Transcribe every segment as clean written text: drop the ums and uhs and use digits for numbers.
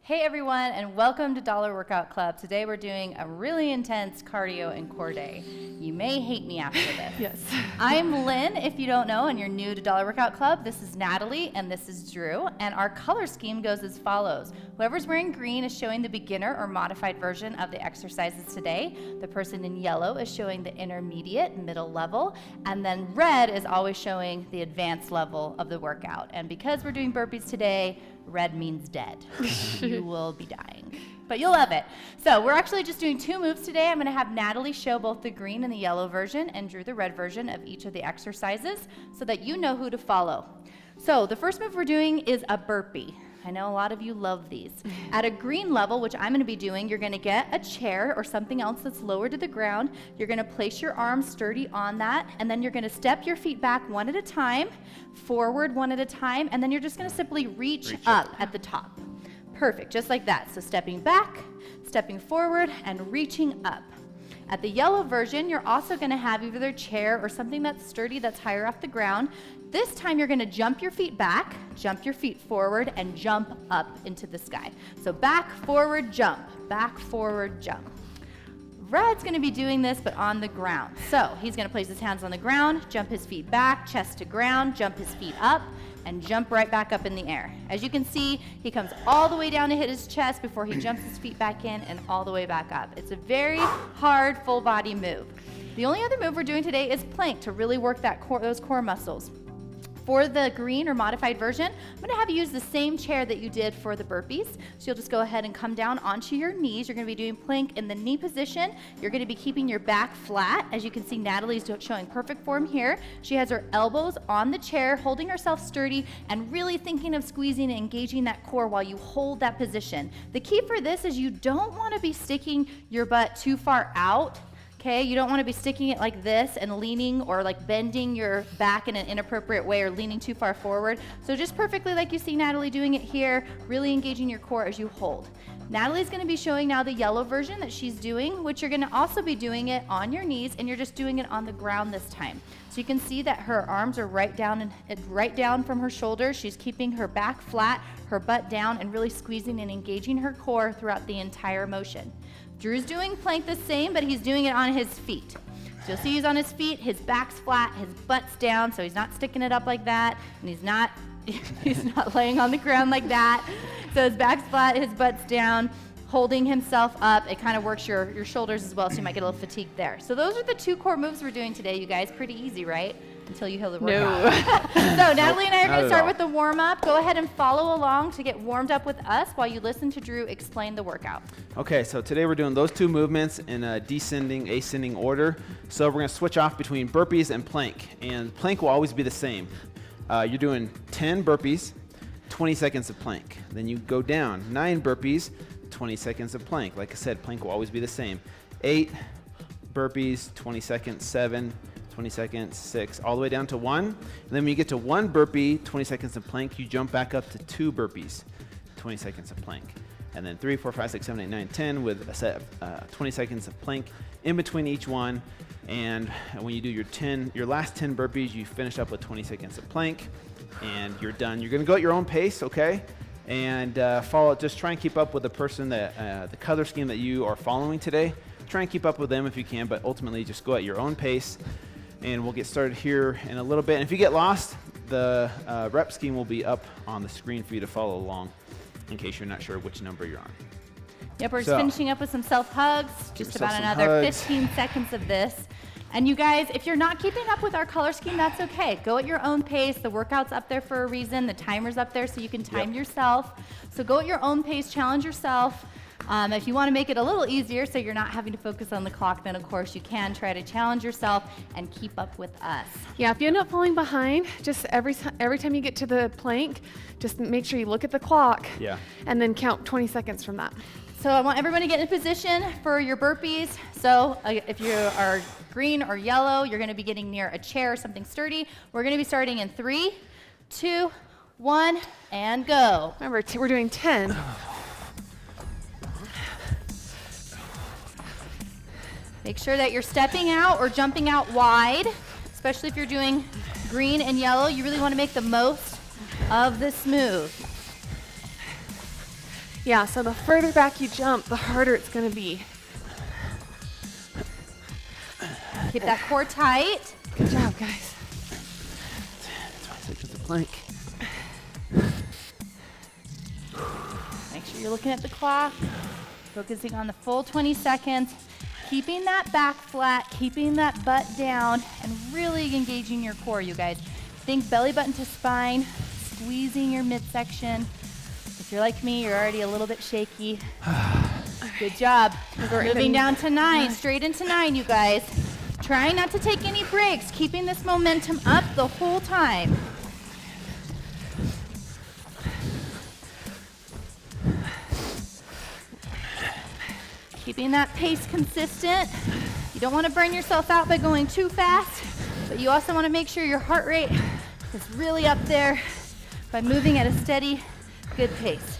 Hey everyone, and welcome to Dollar Workout Club. Today we're doing a really intense cardio and core day. You may hate me after this. Yes. I'm Lynn, if you don't know, and you're new to Dollar Workout Club. This is Natalie, and this is Drew. And our color scheme goes as follows. Whoever's wearing green is showing the beginner or modified version of the exercises today. The person in yellow is showing the intermediate, middle level. And then red is always showing the advanced level of the workout. And because we're doing burpees today, red means dead. You will be dying, but you'll love it. So we're actually just doing 2 moves today. I'm going to have Natalie show both the green and the yellow version and Drew the red version of each of the exercises so that you know who to follow. So the first move we're doing is a burpee. I know a lot of you love these. At a green level, which I'm going to be doing, you're going to get a chair or something else that's lower to the ground. You're going to place your arms sturdy on that, and then you're going to step your feet back one at a time, forward one at a time, and then you're just going to simply reach up at the top. Perfect, just like that. So stepping back, stepping forward, and reaching up. At the yellow version, you're also going to have either a chair or something that's sturdy that's higher off the ground. This time you're going to jump your feet back, jump your feet forward, and jump up into the sky. So back, forward, jump. Back, forward, jump. Red's going to be doing this, but on the ground. So he's going to place his hands on the ground, jump his feet back, chest to ground, jump his feet up, and jump right back up in the air. As you can see, he comes all the way down to hit his chest before he jumps his feet back in and all the way back up. It's a very hard full body move. The only other move we're doing today is plank to really work that those core muscles. For the green or modified version, I'm going to have you use the same chair that you did for the burpees. So you'll just go ahead and come down onto your knees. You're going to be doing plank in the knee position. You're going to be keeping your back flat. As you can see, Natalie's showing perfect form here. She has her elbows on the chair, holding herself sturdy, and really thinking of squeezing and engaging that core while you hold that position. The key for this is you don't want to be sticking your butt too far out. Okay, you don't want to be sticking it like this and leaning or like bending your back in an inappropriate way or leaning too far forward. So just perfectly like you see Natalie doing it here, really engaging your core as you hold. Natalie's going to be showing now the yellow version that she's doing, which you're going to also be doing it on your knees, and you're just doing it on the ground this time. So you can see that her arms are right down from her shoulders. She's keeping her back flat, her butt down, and really squeezing and engaging her core throughout the entire motion. Drew's doing plank the same, but he's doing it on his feet. So you'll see he's on his feet, his back's flat, his butt's down, so he's not sticking it up like that, and he's not laying on the ground like that. So his back's flat, his butt's down, holding himself up. It kind of works your shoulders as well, so you might get a little fatigued there. So those are the 2 core moves we're doing today, you guys. Pretty easy, right? Until you hear the workout. So Natalie and I are going to start with the warm-up. Go ahead and follow along to get warmed up with us while you listen to Drew explain the workout. Okay, so today we're doing those 2 movements in a descending, ascending order. So we're going to switch off between burpees and plank. And plank will always be the same. You're doing 10 burpees, 20 seconds of plank. Then you go down, 9 burpees, 20 seconds of plank. Like I said, plank will always be the same. 8 burpees, 20 seconds, 7, 20 seconds, 6, all the way down to 1. And then when you get to 1 burpee, 20 seconds of plank, you jump back up to 2 burpees, 20 seconds of plank. And then 3, 4, 5, 6, 7, 8, 9, 10 with a set of 20 seconds of plank in between each one. And when you do your last 10 burpees, you finish up with 20 seconds of plank, and you're done. You're going to go at your own pace, okay? And just try and keep up with the person that the color scheme that you are following today. Try and keep up with them if you can, but ultimately just go at your own pace. And we'll get started here in a little bit. And if you get lost, the rep scheme will be up on the screen for you to follow along in case you're not sure which number you're on. Yep, we're just finishing up with some self-hugs. Just about another 15 seconds of this. And you guys, if you're not keeping up with our color scheme, that's okay. Go at your own pace. The workout's up there for a reason. The timer's up there so you can time yourself. So go at your own pace, challenge yourself. If you want to make it a little easier so you're not having to focus on the clock, then of course you can try to challenge yourself and keep up with us. Yeah, if you end up falling behind, just every time you get to the plank, just make sure you look at the clock and then count 20 seconds from that. So I want everyone to get in position for your burpees. So if you are green or yellow, you're going to be getting near a chair or something sturdy. We're going to be starting in 3, 2, 1, and go. Remember, we're doing 10. Make sure that you're stepping out or jumping out wide, especially if you're doing green and yellow. You really want to make the most of this move. Yeah, so the further back you jump, the harder it's going to be. Keep that core tight. Good job, guys. 26 with the plank. Make sure you're looking at the clock, focusing on the full 20 seconds, keeping that back flat, keeping that butt down, and really engaging your core, you guys. Think belly button to spine, squeezing your midsection. If you're like me, you're already a little bit shaky. Good job. We're moving down to 9, straight into 9, you guys. Trying not to take any breaks, keeping this momentum up the whole time. Keeping that pace consistent. You don't want to burn yourself out by going too fast, but you also want to make sure your heart rate is really up there by moving at a steady, good pace.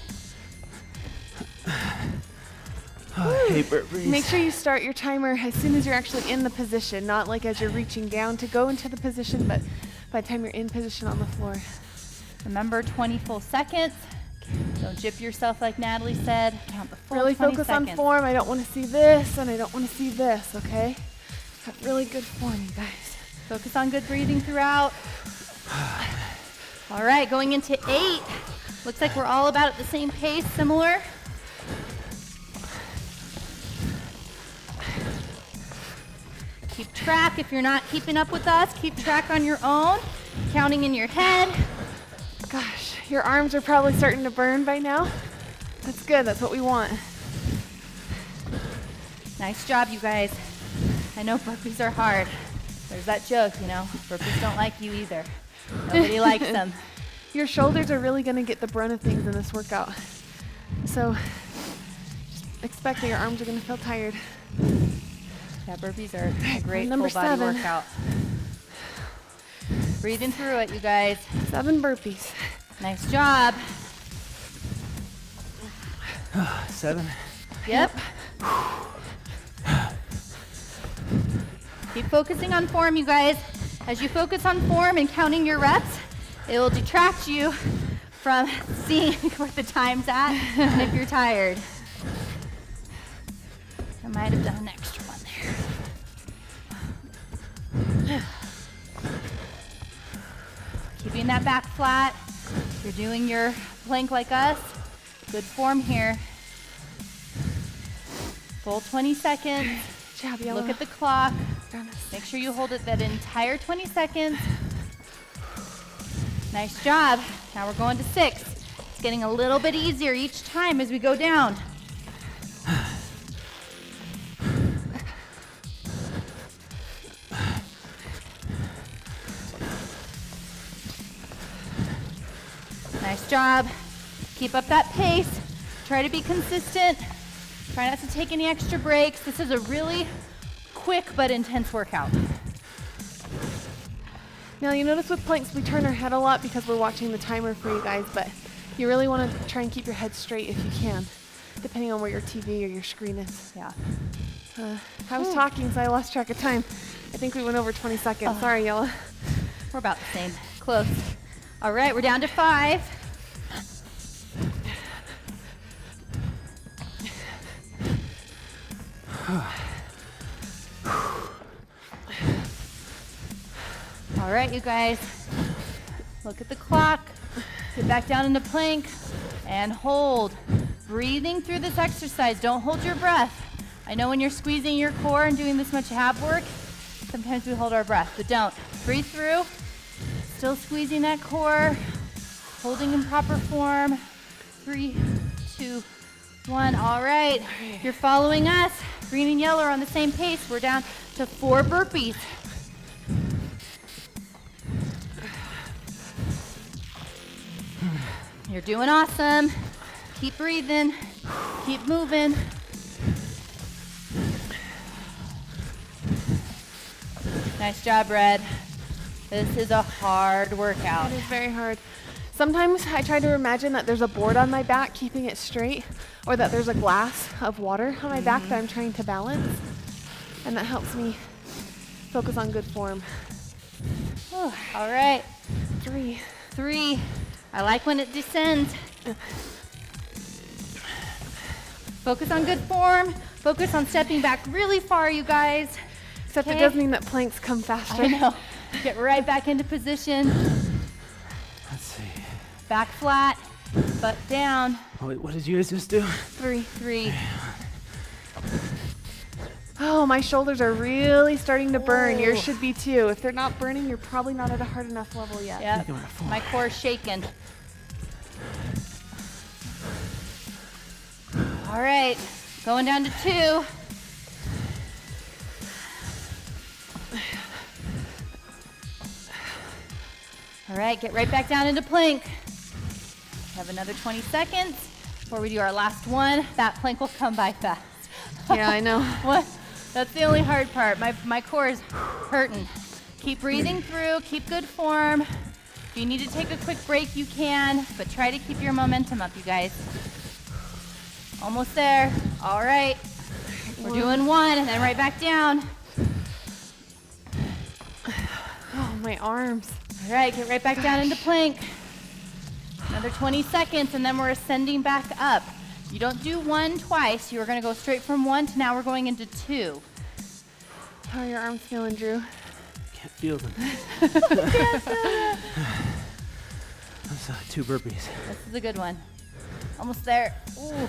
Make sure you start your timer as soon as you're actually in the position, not like as you're reaching down to go into the position, but by the time you're in position on the floor. Remember, 20 full seconds. Don't jip yourself like Natalie said. Count the full Really 20 focus seconds. on form. I don't want to see this, and I don't want to see this, okay? Have really good form, you guys. Focus on good breathing throughout. All right, going into 8. Looks like we're all about at the same pace, similar. Keep track. If you're not keeping up with us, keep track on your own, counting in your head. Gosh, your arms are probably starting to burn by now. That's good. That's what we want. Nice job, you guys. I know burpees are hard. There's that joke, you know, burpees don't like you either. Nobody likes them. Your shoulders are really going to get the brunt of things in this workout. So just expect that your arms are going to feel tired. Yeah, burpees are a great Number full body 7. workout. Breathing through it, you guys. 7 burpees. Nice job. 7. Yep. Keep focusing on form, you guys. As you focus on form and counting your reps, it will detract you from seeing where the time's at and if you're tired. I might have done an extra one there. Keeping that back flat. You're doing your plank like us. Good form here. Full 20 seconds. Good job, Yellow. Look at the clock. Make sure you hold it that entire 20 seconds. Nice job. Now we're going to 6. It's getting a little bit easier each time as we go down. Nice job. Keep up that pace. Try to be consistent. Try not to take any extra breaks. This is a really quick but intense workout. Now you notice with planks we turn our head a lot because we're watching the timer for you guys, but you really want to try and keep your head straight if you can, depending on where your TV or your screen is. Yeah. I was talking, so I lost track of time. I think we went over 20 seconds. Sorry, Yella. We're about the same. Close. All right, we're down to 5. All right, you guys. Look at the clock. Get back down into plank and hold. Breathing through this exercise. Don't hold your breath. I know when you're squeezing your core and doing this much ab work, sometimes we hold our breath, but don't. Breathe through. Still squeezing that core. Holding in proper form. 3, 2, 1. All right. You're following us. Green and yellow are on the same pace. We're down to 4 burpees. You're doing awesome. Keep breathing. Keep moving. Nice job, Red. This is a hard workout. It is very hard. Sometimes I try to imagine that there's a board on my back keeping it straight, or that there's a glass of water on my back that I'm trying to balance, and that helps me focus on good form. All right. 3. 3. I like when it descends. Focus on good form. Focus on stepping back really far, you guys. Except Okay. it does mean that planks come faster. I know. Get right back into position. Let's see. Back flat, butt down. Oh, wait, what did you guys just do? 3. Oh, my shoulders are really starting to burn. Yours Ooh. should be too. If they're not burning, you're probably not at a hard enough level yet. Yep. I'm at 4. My core is shaking. All right, going down to 2. All right, get right back down into plank. Have another 20 seconds before we do our last one. That plank will come by fast. Yeah, I know. What? That's the only hard part. My core is hurting. Keep breathing through, keep good form. If you need to take a quick break, you can, but try to keep your momentum up, you guys. Almost there. All right. We're doing 1 and then right back down. Oh, my arms. All right, get right back down into plank. Another 20 seconds and then we're ascending back up. You don't do 1 twice. You're gonna go straight from 1 to now we're going into 2. How are your arms feeling, Drew? Can't feel them. That's 2 burpees. This is a good one. Almost there. Ooh.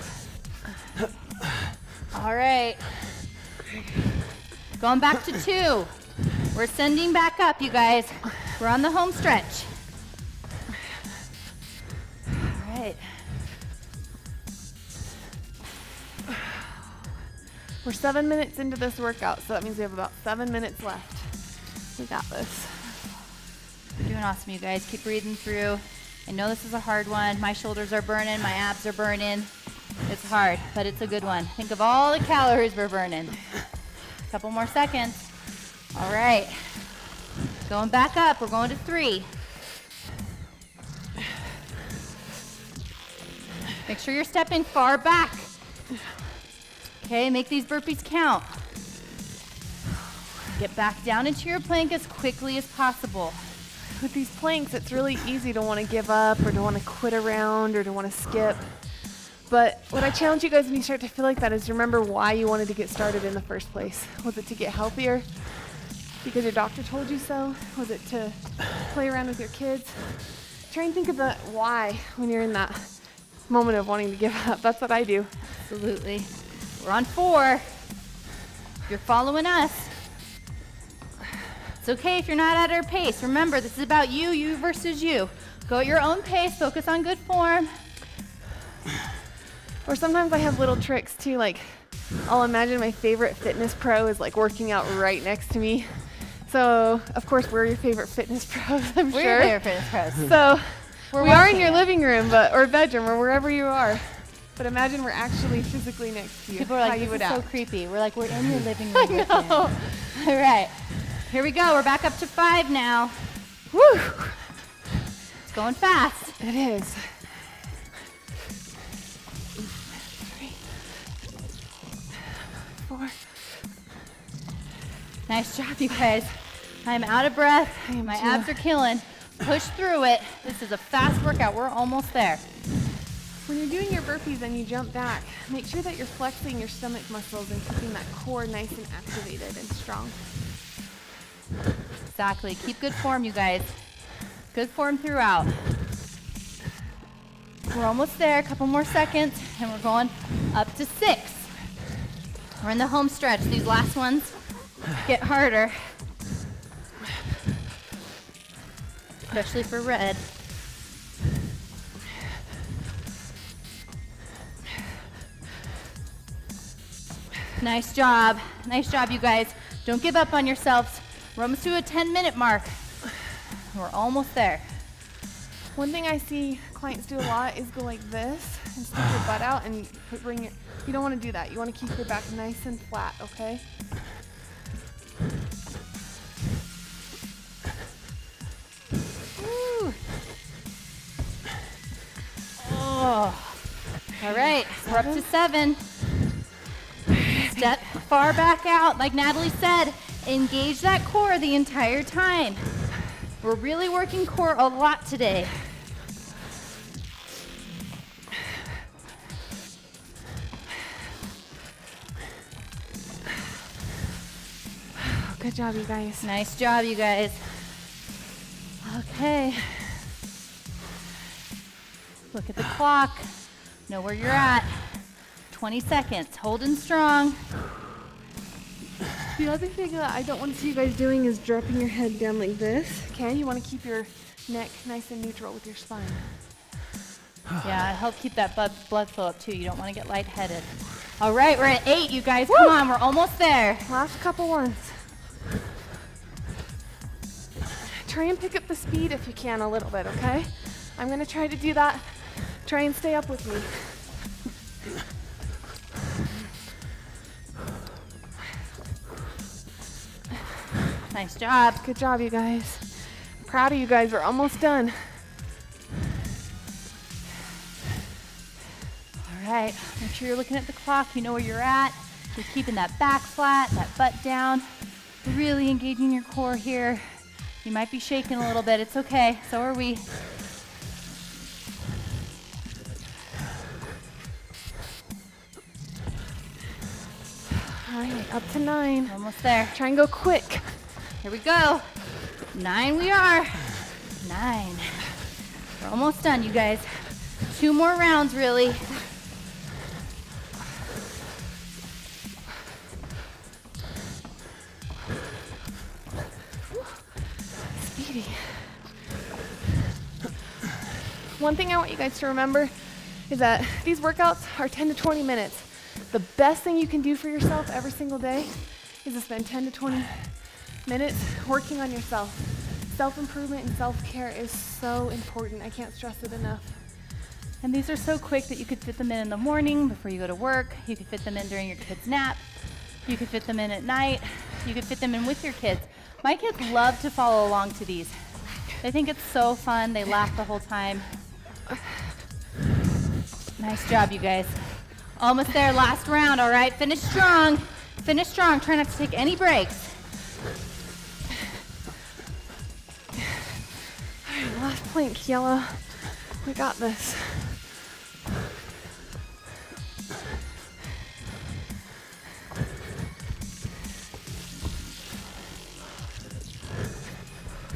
All right. Going back to 2. We're ascending back up, you guys. We're on the home stretch. All right. We're 7 minutes into this workout, so that means we have about 7 minutes left. We got this. You're doing awesome, you guys. Keep breathing through. I know this is a hard one. My shoulders are burning. My abs are burning. It's hard, but it's a good one. Think of all the calories we're burning. A couple more seconds. All right. Going back up. We're going to 3. Make sure you're stepping far back. Okay, make these burpees count. Get back down into your plank as quickly as possible. With these planks, it's really easy to want to give up or to want to quit a round or to want to skip. But what I challenge you guys when you start to feel like that is remember why you wanted to get started in the first place. Was it to get healthier? Because your doctor told you so? Was it to play around with your kids? Try and think of the why when you're in that moment of wanting to give up. That's what I do. Absolutely. We're on 4. You're following us. It's okay if you're not at our pace. Remember, this is about you, you versus you. Go at your own pace, focus on good form. Or sometimes I have little tricks too, like I'll imagine my favorite fitness pro is like working out right next to me. So, of course, we're your favorite fitness pros, I'm We're sure. your favorite fitness pros. So, We're we are in watching your it. living room or bedroom or wherever you are. But imagine we're actually physically next to you. People are how like, you this would is so act. creepy. We're like, we're in your living room with you. No. All right. Here we go. We're back up to 5 now. Woo! It's going fast. It is. 3, 4. Nice job, you guys. I'm out of breath. I am My too. abs are killing. Push through it. This is a fast workout. We're almost there. When you're doing your burpees and you jump back, make sure that you're flexing your stomach muscles and keeping that core nice and activated and strong. Exactly. Keep good form, you guys. Good form throughout. We're almost there. A couple more seconds, and we're going up to 6. We're in the home stretch. These last ones get harder, especially for red. Nice job. Nice job, you guys. Don't give up on yourselves. We're almost to a 10-minute mark. We're almost there. One thing I see clients do a lot is go like this and stick your butt out and bring your, you don't want to do that. You want to keep your back nice and flat, okay? Woo. Oh. All right, we're up to 7. Step far back out. Like Natalie said, engage that core the entire time. We're really working core a lot today. Good job, you guys. Nice job, you guys. Okay. Look at the clock. Know where you're at. 20 seconds. Holding strong. The other thing that I don't want to see you guys doing is dropping your head down like this. Okay, you want to keep your neck nice and neutral with your spine. Yeah, help keep that blood flow up too. You don't want to get lightheaded. All right, we're at 8, you guys. Come on, we're almost there. Last couple ones. Try and pick up the speed if you can a little bit, okay? I'm gonna try to do that. Try and stay up with me. Nice job. Good job, you guys. I'm proud of you guys. We're almost done. All right, make sure you're looking at the clock. You know where you're at. You're keeping that back flat, that butt down. Really engaging your core here. You might be shaking a little bit. It's okay. So are we. All right, up to 9. Almost there. Try and go quick. Here we go. 9 we are. 9. We're almost done, you guys. 2 more rounds, really. Speedy. One thing I want you guys to remember is that these workouts are 10 to 20 minutes. The best thing you can do for yourself every single day is to spend 10 to 20 minutes working on yourself. Self-improvement and self-care is so important. I can't stress it enough. And these are so quick that you could fit them in the morning before you go to work. You could fit them in during your kid's nap. You could fit them in at night. You could fit them in with your kids. My kids love to follow along to these. They think it's so fun. They laugh the whole time. Nice job, you guys. Almost there, last round, all right? Finish strong. Finish strong. Try not to take any breaks. All right, last plank, yellow. We got this.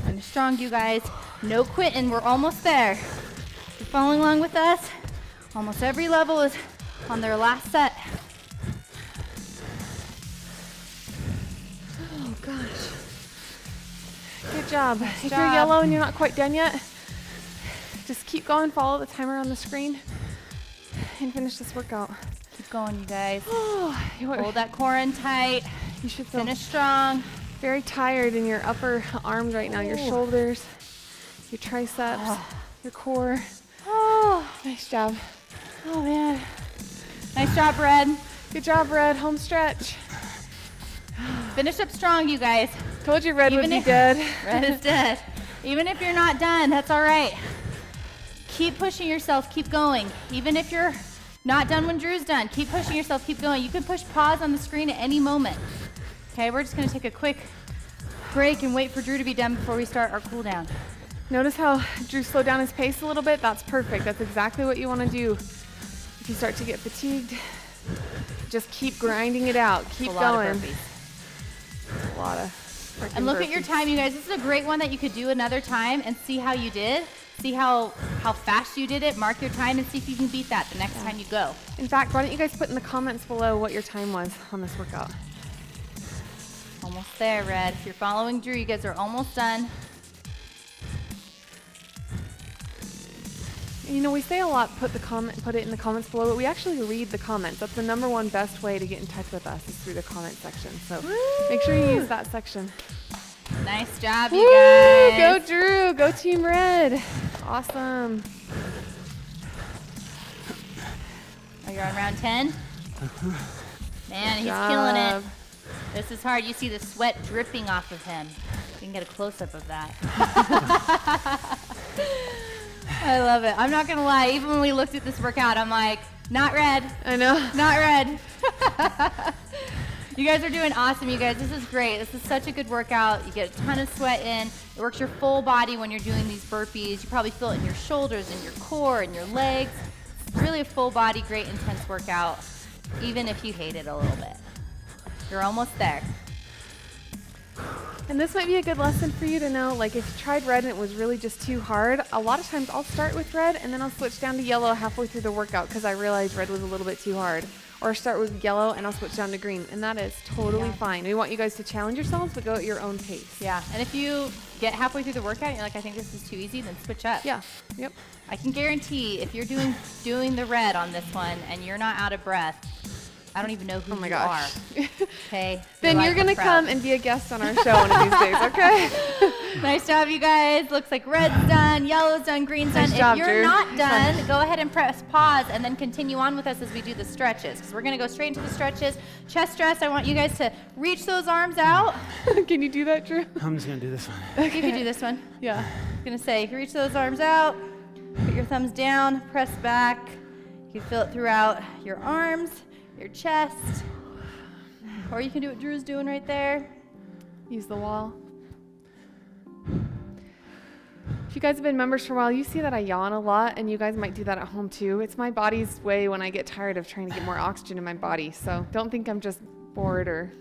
Finish strong, you guys. No quitting. We're almost there. You're following along with us. Almost every level is on their last set. Oh gosh. Good job. If you're job. yellow and you're not quite done yet, just keep going, follow the timer on the screen, and finish this workout. Keep going, you guys. Oh, Hold that core in tight. you should feel Finish strong. very tired in your upper arms right now, your shoulders, your triceps, your core. Oh, Nice job. oh man. Nice job, Red. Good job, Red. Home stretch. Finish up strong, you guys. Told you Red would Even be if- dead. Red is dead. Even if you're not done, that's all right. Keep pushing yourself, keep going. Even if you're not done when Drew's done, keep pushing yourself, keep going. You can push pause on the screen at any moment. Okay, we're just gonna take a quick break and wait for Drew to be done before we start our cool down. Notice how Drew slowed down his pace a little bit? That's perfect. That's exactly what you want to do. If you start to get fatigued, just keep grinding it out. Keep A lot going. of burpees. A lot of freaking And look at your burpees. time, you guys. This is a great one that you could do another time and see how you did. See how fast you did it. Mark your time and see if you can beat that the next time you go. In fact, why don't you guys put in the comments below what your time was on this workout? Almost there, Red. If you're following Drew, you guys are almost done. And you know, we say a lot, put it in the comments below, but we actually read the comments. That's the #1 best way to get in touch with us is through the comment section. So make sure you use that section. Nice job, you Woo! guys. Go Drew, go Team Red. Awesome. Are you on round 10? Man, he's Job. killing it. This is hard. You see the sweat dripping off of him. You can get a close-up of that. I love it. I'm not going to lie. Even when we looked at this workout, I'm like, not Red. I know. Not Red. You guys are doing awesome, you guys. This is great. This is such a good workout. You get a ton of sweat in. It works your full body when you're doing these burpees. You probably feel it in your shoulders, in your core, in your legs. It's really a full body, great, intense workout, even if you hate it a little bit. You're almost there. And this might be a good lesson for you to know, like if you tried red and it was really just too hard, a lot of times I'll start with red and then I'll switch down to yellow halfway through the workout because I realized red was a little bit too hard. Or start with yellow and I'll switch down to green. And that is totally fine. We want you guys to challenge yourselves, but go at your own pace. Yeah, and if you get halfway through the workout and you're like, I think this is too easy, then switch up. Yeah, yep. I can guarantee if you're doing the red on this one and you're not out of breath, I don't even know who you are. Okay. Then you're gonna come and be a guest on our show one of these days, okay? Nice job, you guys. Looks like red's done, yellow's done, green's done. Nice job, if you're Drew. not done, go ahead and press pause and then continue on with us as we do the stretches. Because we're gonna go straight into the stretches. Chest stretch. I want you guys to reach those arms out. Can you do that, Drew? I'm just gonna do this one. Okay. You can do this one. Yeah. I'm gonna say, reach those arms out. Put your thumbs down. Press back. You can feel it throughout your arms, your chest, or you can do what Drew's doing right there. Use the wall. If you guys have been members for a while, you see that I yawn a lot, and you guys might do that at home too. It's my body's way when I get tired of trying to get more oxygen in my body. So don't think I'm just bored or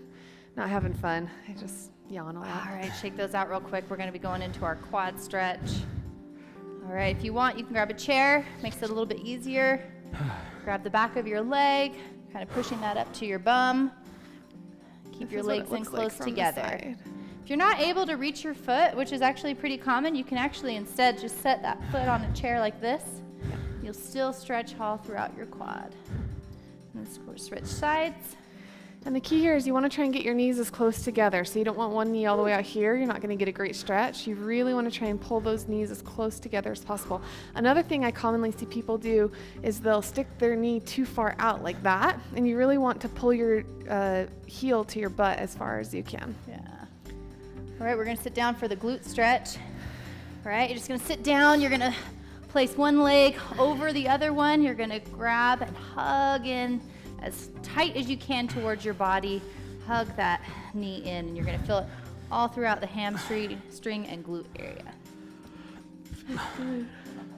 not having fun. I just yawn a lot. All right, shake those out real quick. We're gonna be going into our quad stretch. All right, if you want, you can grab a chair. Makes it a little bit easier. Grab the back of your leg, kind of pushing that up to your bum. Keep your legs in close together. If you're not able to reach your foot, which is actually pretty common, you can actually instead just set that foot on a chair like this. You'll still stretch all throughout your quad. And switch sides. And the key here is you want to try and get your knees as close together. So you don't want one knee all the way out here. You're not going to get a great stretch. You really want to try and pull those knees as close together as possible. Another thing I commonly see people do is they'll stick their knee too far out like that. And you really want to pull your heel to your butt as far as you can. Yeah. All right, we're going to sit down for the glute stretch. All right, you're just going to sit down. You're going to place one leg over the other one. You're going to grab and hug in as tight as you can towards your body. Hug that knee in, and you're going to feel it all throughout the hamstring and glute area.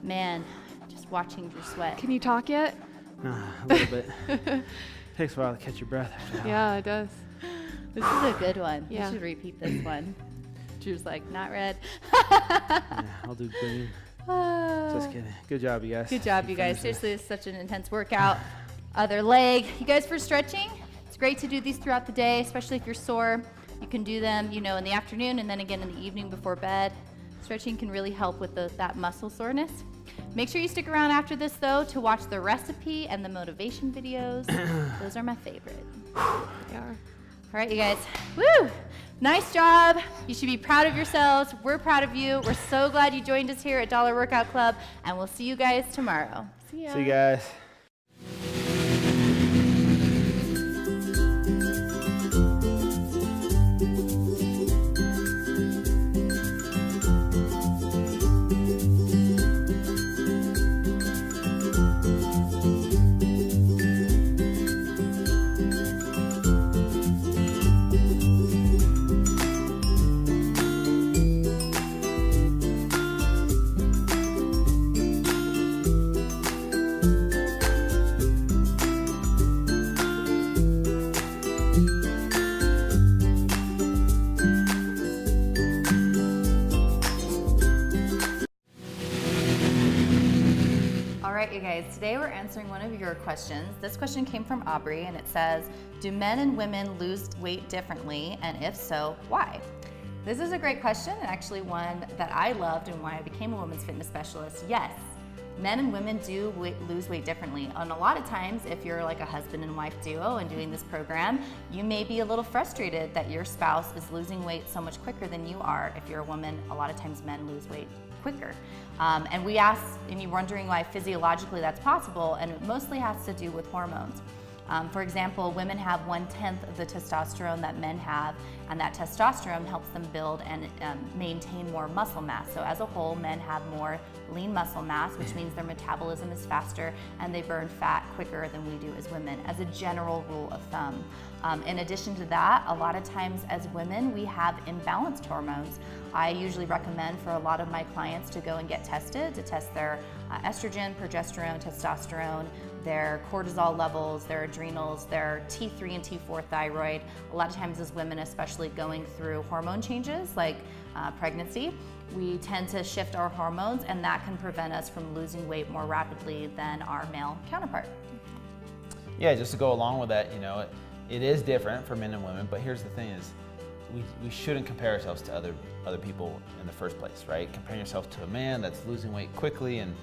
Man, just watching Drew sweat. Can you talk yet? Nah, a little bit. Takes a while to catch your breath. Yeah, it does. This is a good one. Yeah. You should repeat this one. Drew's like, not red. Yeah, I'll do green. Just kidding. Good job, you guys. Good job, you guys. Seriously, it's such an intense workout. Other leg. You guys, for stretching, it's great to do these throughout the day, especially if you're sore. You can do them, in the afternoon and then again in the evening before bed. Stretching can really help with that muscle soreness. Make sure you stick around after this, though, to watch the recipe and the motivation videos. Those are my favorite. They are. All right, you guys. Woo! Nice job. You should be proud of yourselves. We're proud of you. We're so glad you joined us here at Dollar Workout Club, and we'll see you guys tomorrow. See ya. See you guys. You guys, today we're answering one of your questions. This question came from Aubrey, and it says, do men and women lose weight differently, and if so, why? This is a great question, and actually one that I loved and why I became a women's fitness specialist. Yes, men and women do lose weight differently, and a lot of times if you're like a husband and wife duo and doing this program, you may be a little frustrated that your spouse is losing weight so much quicker than you are. If you're a woman, a lot of times men lose weight quicker. And we ask, and you're wondering why physiologically that's possible, and it mostly has to do with hormones. For example, women have 1/10 of the testosterone that men have, and that testosterone helps them build and maintain more muscle mass. So as a whole, men have more lean muscle mass, which means their metabolism is faster and they burn fat quicker than we do as women, as a general rule of thumb. In addition to that, a lot of times as women, we have imbalanced hormones. I usually recommend for a lot of my clients to go and get tested, to test their estrogen, progesterone, testosterone, their cortisol levels, their adrenals, their T3 and T4 thyroid. A lot of times as women, especially going through hormone changes like pregnancy, we tend to shift our hormones, and that can prevent us from losing weight more rapidly than our male counterpart. Yeah, just to go along with that, it is different for men and women, but here's the thing is, we shouldn't compare ourselves to other people in the first place, right? Comparing yourself to a man that's losing weight quickly and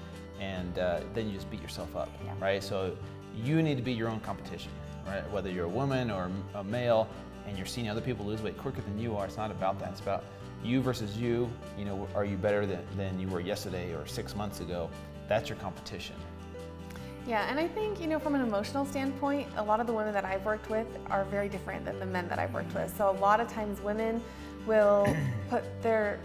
then you just beat yourself up, right? So you need to be your own competition, right? Whether you're a woman or a male and you're seeing other people lose weight quicker than you are, it's not about that. It's about you versus you. Are you better than you were yesterday or 6 months ago? That's your competition. Yeah, and I think, from an emotional standpoint, a lot of the women that I've worked with are very different than the men that I've worked with. So a lot of times women will put their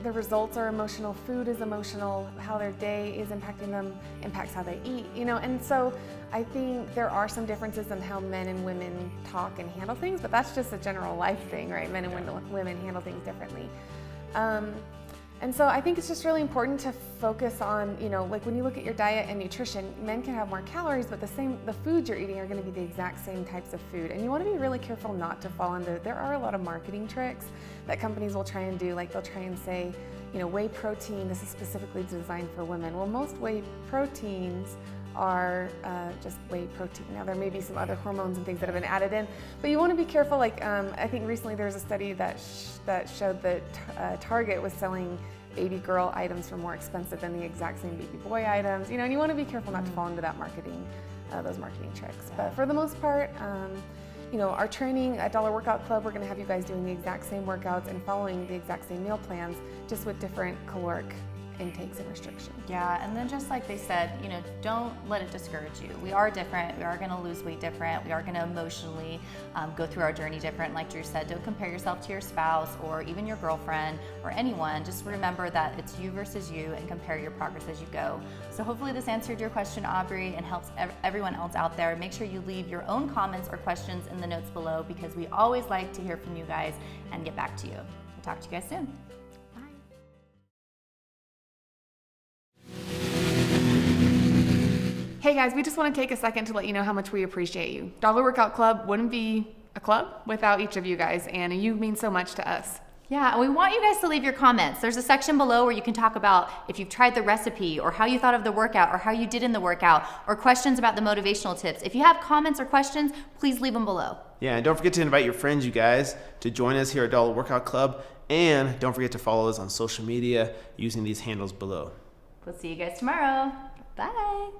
results are emotional, food is emotional, how their day is impacting them impacts how they eat, and so I think there are some differences in how men and women talk and handle things, but that's just a general life thing, right? Men and women handle things differently. And so I think it's just really important to focus on, when you look at your diet and nutrition, men can have more calories, but the foods you're eating are going to be the exact same types of food. And you want to be really careful not to fall into, there are a lot of marketing tricks that companies will try and do, like they'll try and say, whey protein, this is specifically designed for women. Well, most whey proteins are just whey protein. Now there may be some other hormones and things that have been added in, but you want to be careful. I think recently there was a study that showed that Target was selling baby girl items for more expensive than the exact same baby boy items. And you want to be careful not to fall into that those marketing tricks. But for the most part, our training at Dollar Workout Club, we're going to have you guys doing the exact same workouts and following the exact same meal plans, just with different caloric intakes and restrictions. Yeah, and then just like they said, don't let it discourage you. We are different. We are going to lose weight different. We are going to emotionally go through our journey different. Like Drew said, don't compare yourself to your spouse or even your girlfriend or anyone. Just remember that it's you versus you and compare your progress as you go. So hopefully this answered your question, Aubrey, and helps everyone else out there. Make sure you leave your own comments or questions in the notes below, because we always like to hear from you guys and get back to you. We'll talk to you guys soon. Hey guys, we just want to take a second to let you know how much we appreciate you. Dollar Workout Club wouldn't be a club without each of you guys, and you mean so much to us. Yeah, and we want you guys to leave your comments. There's a section below where you can talk about if you've tried the recipe or how you thought of the workout or how you did in the workout or questions about the motivational tips. If you have comments or questions, please leave them below. Yeah, and don't forget to invite your friends, you guys, to join us here at Dollar Workout Club. And don't forget to follow us on social media using these handles below. We'll see you guys tomorrow. Bye.